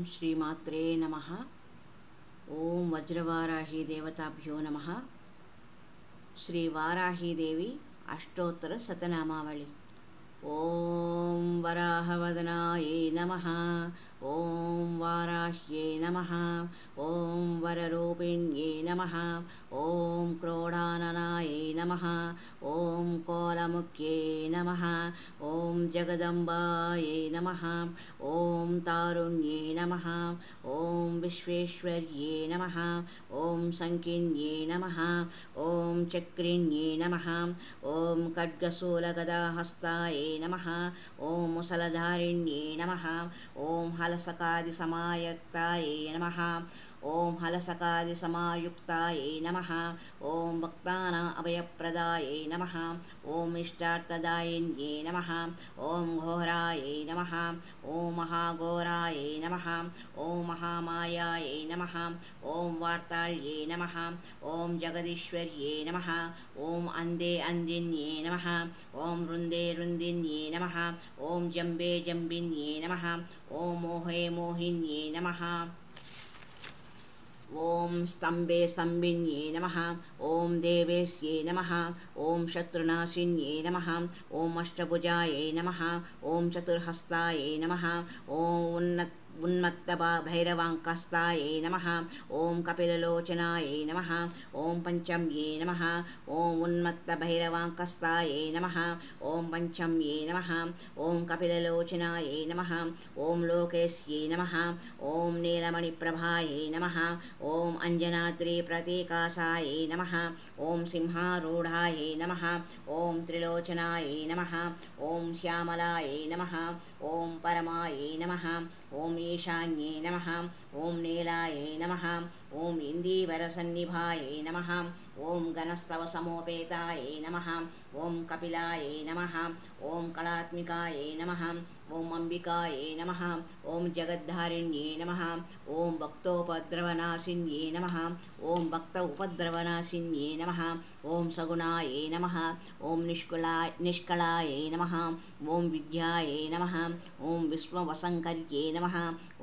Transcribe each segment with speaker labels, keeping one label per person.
Speaker 1: श्रीमात्रे नमः। ओं वज्रवाराही देवताभ्यो नमः। श्री वाराही देवी अष्टोत्तर शतनामावली। ओं वराहवदनायै नमः। ओं वाराह्यै नमः। ओं वररूपिण्यै नमः। ओं क्रोडाननायै नमः। ओं कोलमुख्यै नमः। ओं जगदम्बायै नमः। ओं तारुण्यै नमः। ओं विश्वेश्वर्यै नमः। ओं संकीर्ण्यै नमः। ओं चक्रिण्यै नमः। ओं खड्गशूलगदाहस्तायै नमः। ओं मुसलधारिण्यै नमः। ओं हलसकादिसमायुक्तायै नमः। ओं हलसकादिसमायुक्तायै नमः। ओं भक्तानां अभयप्रदायै नमः। ओं इष्टार्थदायिन्यै नमः। ओं घोरायै नमः। ओं महाघोरायै नमः। ओं महामायायै नमः। ओं वार्ताళ్यै नमः। ओं जगदीश्वर्यै नमः। ओं अंदे अंदिन्यै नमः। ओं रुन्दे रुन्दिन्यै नमः। ओं जम्बे जम्बिन्यै नमः। ओं मोहे मोहिन्यै नमः। ओं स्तम्भे स्तम्भिन्यै नमः। ओं देवेश्यै नमः। ओं शत्रुनाशिन्यै नमः। ओं अष्टभुजायै नमः। ओं चतुर्हस्तायै नमः। ओं उन्मत्तभैरवाङ्कस्तायै नमः। ओं कपिललोचनायै नमः। ओं पञ्चम्यै नमः। ओं उन्मत्तभैरवाङ्कस्तायै नमः। ओं पञ्चम्यै नमः। ओं कपिललोचनायै नमः। ओं लोकेश्यै नमः। ओं नीलमणिप्रभायै नमः। ओं अंजनाद्रिप्रतीकासायै नमः। ओं सिंहारूढायै नमः। ओं त्रिलोचनायै नमः। ओं श्यामलायै नमः। ओं परमायै नमः। ओं ईशान्यै नमः। ओं नीलायै नमः। ओं इन्दीवरसन्निभायै नमः। ओं गणस्तवसमोपेतायै नमः। ओं कपिलायै नमः। ओं कलात्मिकायै नमः। ओं अंबिकायै नमः। ओं जगद्धारिण्यै नमः। ओं भक्तोपद्रवनाशिन्यै नमः। ओं भक्त उपद्रवनाशिन्यै नमः। ओं सगुणायै नमः। ओं निष्कलायै नमः। ओं विद्यायै नमः। ओं विश्ववसंकर्यै नमः।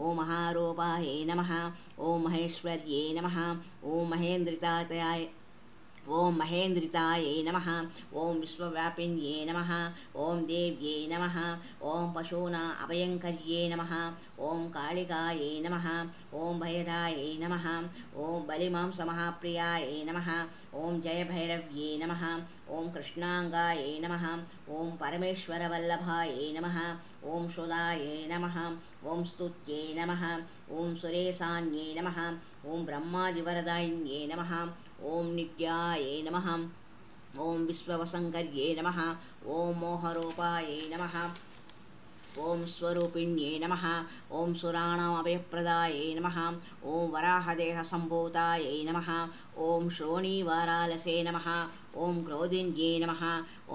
Speaker 1: ओं महारूपायै नमः। ओं महेश्वर्यै नमः। ओं महेन्द्रिताय ओं महेन्द्रितायै नमः। ओं विश्वव्यापिन्यै नमः। ओं देव्यै नमः। ओं पशूनां अभयङ्कर्यै नमः। ओं कालिकायै नमः। ओं भयदायै नमः। ओं बलिमांसमहाप्रियायै नमः। ओं जयभैरव्यै नमः। ओं कृष्णाङ्गायै नमः। ओं परमेश्वरवल्लभायै नमः। ओं शुदायै नमः। ओं स्तुत्यै नमः। ओं सुरेशान्यै नमः। ओं ब्रह्मादिवरदायिन्यै नमः। ओं नित्यायै नमः। ओं विश्ववसंकर्यै नमः। ओं मोहरूपायै नमः। ओं स्वरूपिण्यै नमः। ओं सुराणाम् अभयप्रदायै नमः। ओं वराहदेहसम्भूतायै नमः। ओं श्रोणीवारालसे नमः। ओं क्रोधिन्यै नमः।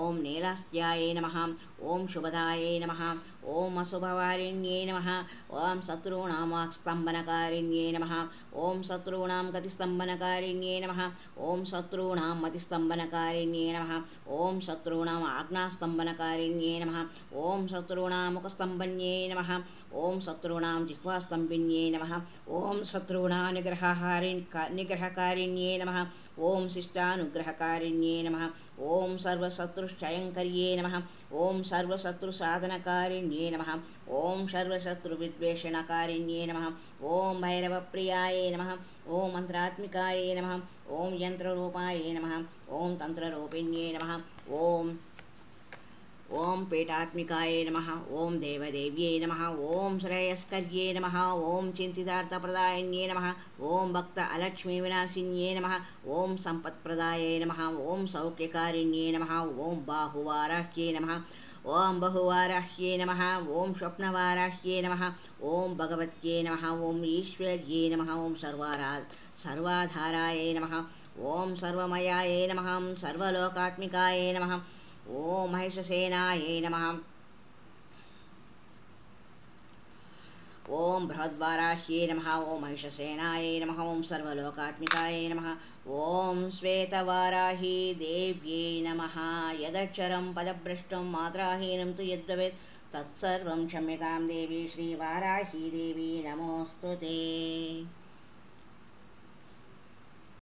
Speaker 1: ओं नीलास्त्यायै नमः। ओं शुभदायै नमः। ओं अशुभवारिण्यै नमः। ओं शत्रूणां वाक्स्तम्भनकारिण्यै नमः। ओं शत्रूणां गतिस्तम्भनकारिण्यै नमः। ओं शत्रूणां मतिस्तम्भनकारिण्यै नमः। ओं शत्रूणाम् आज्ञास्तम्भनकारिण्यै नमः। ओं शत्रूणां मुखस्तम्भन्यै नमः। ओं शत्रूणां जिह्वास्तम्भिन्यै नमः। ओं शत्रूणां निग्रहकारिण्यै नमः। ओं शिष्टानुग्रहकारिण्यै नमः। ओं सर्वशत्रुक्षयङ्कर्यै नमः। ओं सर्वशत्रुसाधनकारिण्यै नमः। ओं सर्वशत्रुविद्वेषणकारिण्यै नमः। ओं भैरवप्रियायै नमः। ओं मन्त्रात्मिकायै नमः। ओं यन्त्ररूपायै नमः। ओं तन्त्ररूपिण्यै नमः। ओं पीठात्मिकायै नमः। ओं देवदेव्यै नमः। ओं श्रेयस्कर्यै नमः। ओं चिन्तितार्थप्रदायिन्यै नमः। ओं भक्त अलक्ष्मीविनाशिन्यै नमः। ओं सम्पत्प्रदायै नमः। ओं सौख्यकारिण्यै नमः। ओं बाहुवाराह्यै नमः। ओं बहुवाराह्यै नमः। ओं स्वप्नवाराह्यै नमः। ओं भगवत्यै नमः। ओं ईश्वर्यै नमः। ओं सर्वाधारायै नमः। ओं सर्वमयायै नमः। सर्वलोकात्मिकायै नमः। ओं महिषसेनायै नमः। ओं बृहद्वाराह्यै नमः। ओं महिषसेनायै नमः। ओं सर्वलोकात्मिकायै नमः। ओं श्वेतवाराही देव्यै नमः। यदक्षरं पदभ्रष्टं मात्राहीनं तु यद्भवेत् तत्सर्वं क्षम्यतां देवी श्रीवाराही देवी नमोऽस्तु ते।